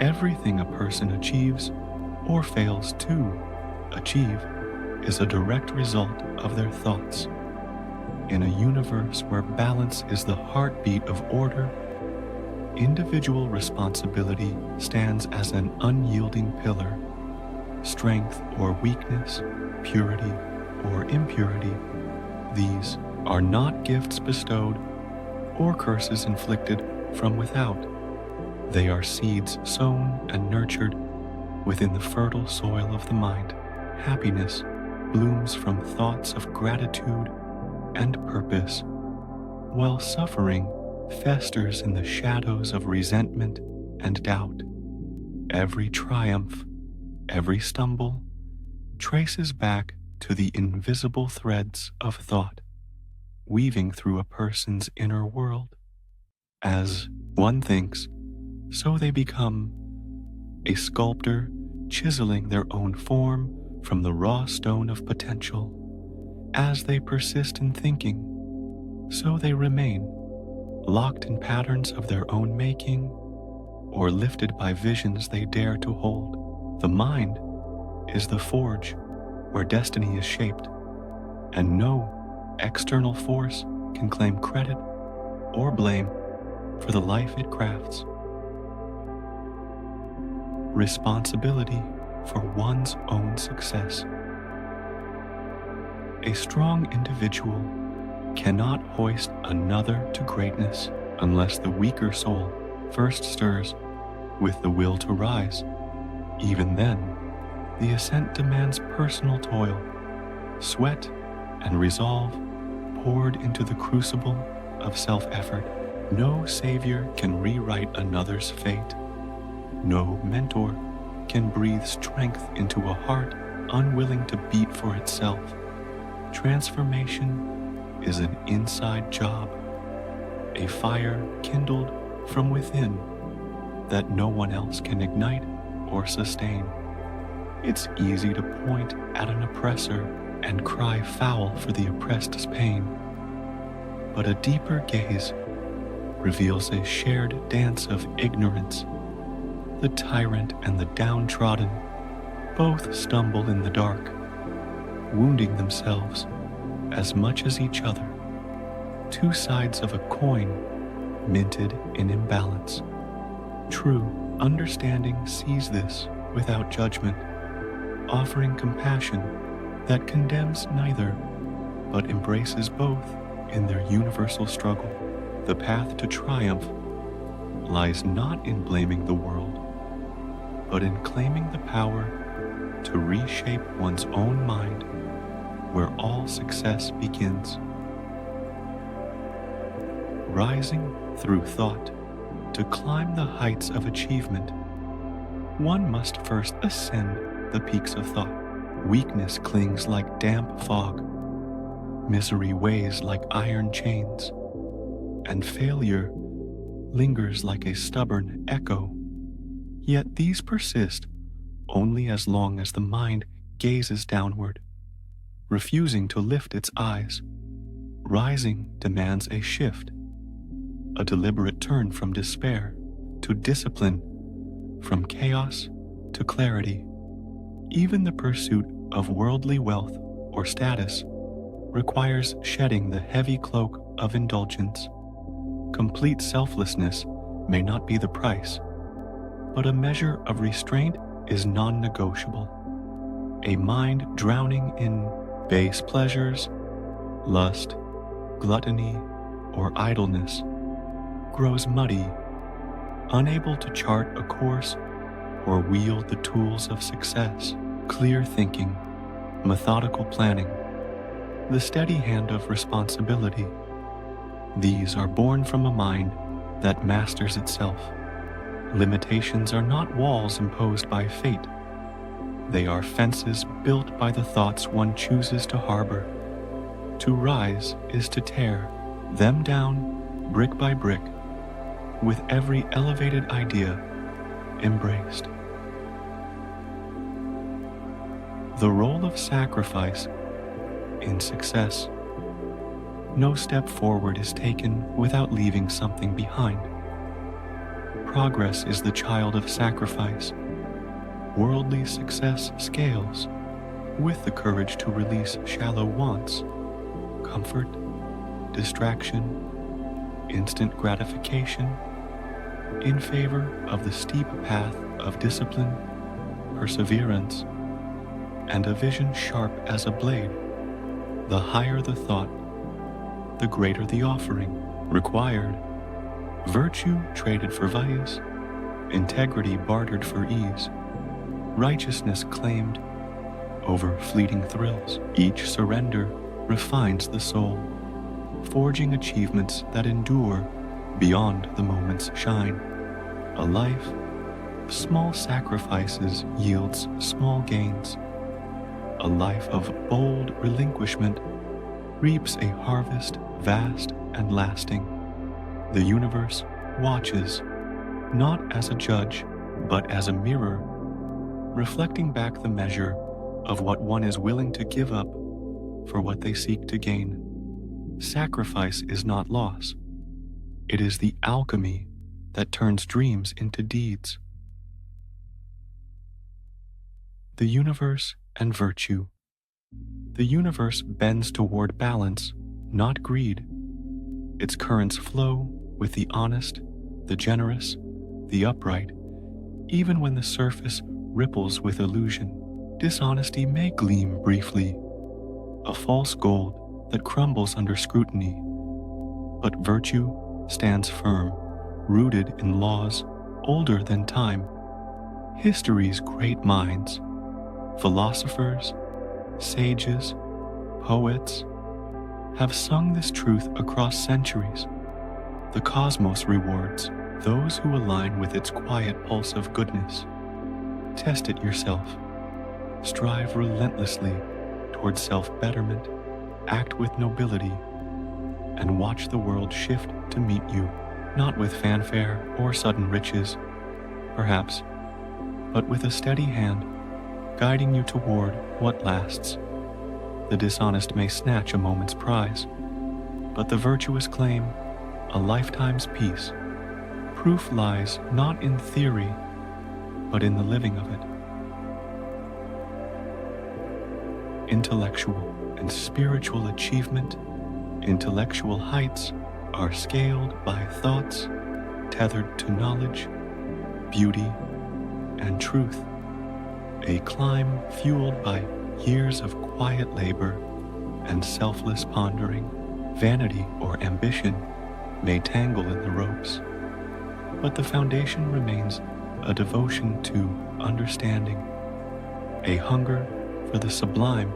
Everything a person achieves or fails to achieve is a direct result of their thoughts. In a universe where balance is the heartbeat of order, individual responsibility stands as an unyielding pillar. Strength or weakness, purity or impurity, these are not gifts bestowed or curses inflicted from without. They are seeds sown and nurtured within the fertile soil of the mind. Happiness blooms from thoughts of gratitude and purpose, while suffering festers in the shadows of resentment and doubt. Every triumph, every stumble, traces back to the invisible threads of thought, weaving through a person's inner world. As one thinks, so they become, a sculptor chiseling their own form from the raw stone of potential. As they persist in thinking, so they remain, locked in patterns of their own making, or lifted by visions they dare to hold. The mind is the forge where destiny is shaped, and no external force can claim credit or blame for the life it crafts. Responsibility for one's own success. A strong individual cannot hoist another to greatness unless the weaker soul first stirs with the will to rise. Even then, the ascent demands personal toil, sweat, and resolve poured into the crucible of self-effort. No savior can rewrite another's fate. No mentor can breathe strength into a heart unwilling to beat for itself. Transformation is an inside job, a fire kindled from within that no one else can ignite or sustain. It's easy to point at an oppressor and cry foul for the oppressed's pain, but a deeper gaze reveals a shared dance of ignorance. The tyrant and the downtrodden both stumble in the dark, wounding themselves as much as each other, two sides of a coin minted in imbalance. True understanding sees this without judgment, offering compassion that condemns neither, but embraces both in their universal struggle. The path to triumph lies not in blaming the world, but in claiming the power to reshape one's own mind, where all success begins. Rising through thought to climb the heights of achievement, one must first ascend the peaks of thought. Weakness clings like damp fog, misery weighs like iron chains, and failure lingers like a stubborn echo. Yet these persist only as long as the mind gazes downward, refusing to lift its eyes. Rising demands a shift, a deliberate turn from despair to discipline, from chaos to clarity. Even the pursuit of worldly wealth or status requires shedding the heavy cloak of indulgence. Complete selflessness may not be the price, but a measure of restraint is non-negotiable. A mind drowning in base pleasures, lust, gluttony, or idleness grows muddy, unable to chart a course or wield the tools of success. Clear thinking, methodical planning, the steady hand of responsibility. These are born from a mind that masters itself. Limitations are not walls imposed by fate. They are fences built by the thoughts one chooses to harbor. To rise is to tear them down brick by brick, with every elevated idea embraced. The role of sacrifice in success. No step forward is taken without leaving something behind. progress is the child of sacrifice. Worldly success scales with the courage to release shallow wants, comfort, distraction, instant gratification, in favor of the steep path of discipline, perseverance, and a vision sharp as a blade. The higher the thought, the greater the offering required. Virtue traded for vice, integrity bartered for ease, righteousness claimed over fleeting thrills. Each surrender refines the soul, forging achievements that endure beyond the moment's shine. A life of small sacrifices yields small gains. A life of bold relinquishment reaps a harvest vast and lasting. The universe watches, not as a judge, but as a mirror, reflecting back the measure of what one is willing to give up for what they seek to gain. Sacrifice is not loss. It is the alchemy that turns dreams into deeds. The universe and virtue. The universe bends toward balance, not greed. Its currents flow with the honest, the generous, the upright, even when the surface ripples with illusion. Dishonesty may gleam briefly, a false gold that crumbles under scrutiny, but virtue stands firm, rooted in laws older than time. History's great minds, philosophers, sages, poets, have sung this truth across centuries. The cosmos rewards those who align with its quiet pulse of goodness. Test it yourself. Strive relentlessly towards self-betterment, act with nobility, and watch the world shift to meet you, not with fanfare or sudden riches, perhaps, but with a steady hand guiding you toward what lasts. The dishonest may snatch a moment's prize, but the virtuous claim a lifetime's peace. Proof lies not in theory, but in the living of it. Intellectual and spiritual achievement, intellectual heights are scaled by thoughts tethered to knowledge, beauty, and truth. A climb fueled by years of quiet labor and selfless pondering. Vanity or ambition may tangle in the ropes, but the foundation remains a devotion to understanding, a hunger for the sublime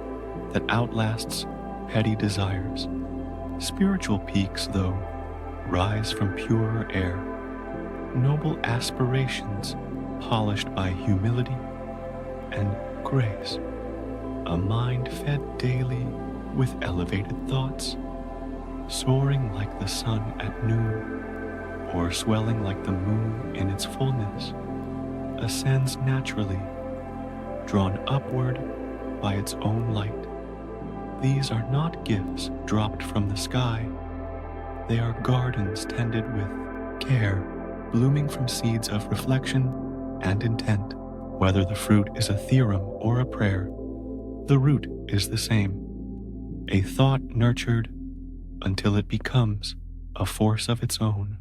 that outlasts petty desires. Spiritual peaks, though, rise from purer air, noble aspirations polished by humility and grace, a mind fed daily with elevated thoughts, soaring like the sun at noon, or swelling like the moon in its fullness, ascends naturally, drawn upward by its own light. These are not gifts dropped from the sky. They are gardens tended with care, blooming from seeds of reflection and intent. Whether the fruit is a theorem or a prayer, the root is the same. A thought nurtured until it becomes a force of its own.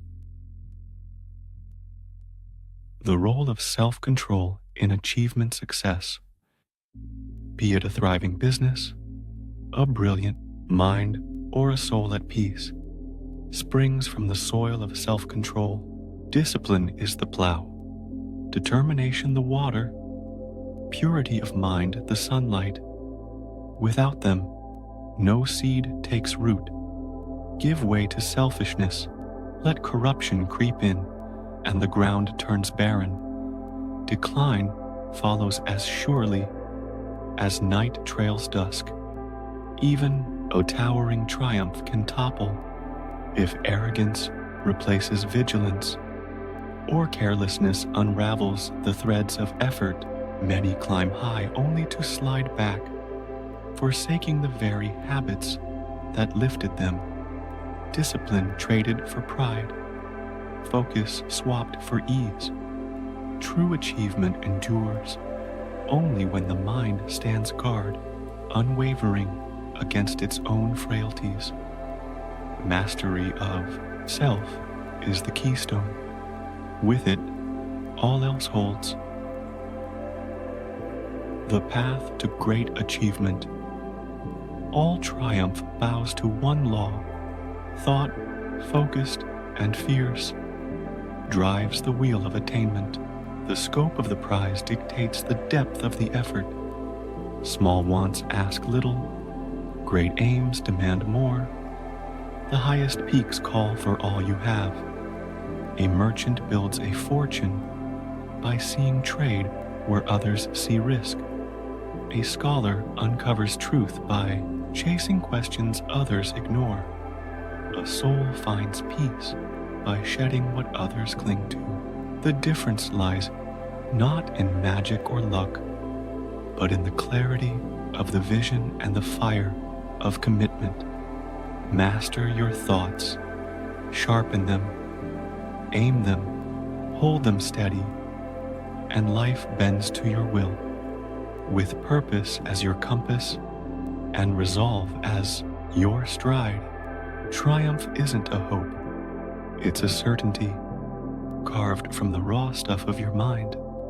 The role of self-control in achievement success, be it a thriving business, a brilliant mind, or a soul at peace, springs from the soil of self-control. Discipline is the plow, determination the water, purity of mind the sunlight. Without them, no seed takes root. Give way to selfishness, let corruption creep in, and the ground turns barren. Decline follows as surely as night trails dusk. Even a towering triumph can topple if arrogance replaces vigilance, or carelessness unravels the threads of effort. Many climb high only to slide back, forsaking the very habits that lifted them. Discipline traded for pride, focus swapped for ease. True achievement endures only when the mind stands guard, unwavering against its own frailties. Mastery of self is the keystone. With it, all else holds. The path to great achievement. All triumph bows to one law. Thought, focused and fierce, drives the wheel of attainment. The scope of the prize dictates the depth of the effort. Small wants ask little, great aims demand more. The highest peaks call for all you have. A merchant builds a fortune by seeing trade where others see risk. A scholar uncovers truth by chasing questions others ignore. A soul finds peace by shedding what others cling to. The difference lies not in magic or luck, but in the clarity of the vision and the fire of commitment. Master your thoughts, sharpen them, aim them, hold them steady, and life bends to your will. With purpose as your compass and resolve as your stride, triumph isn't a hope, it's a certainty carved from the raw stuff of your mind.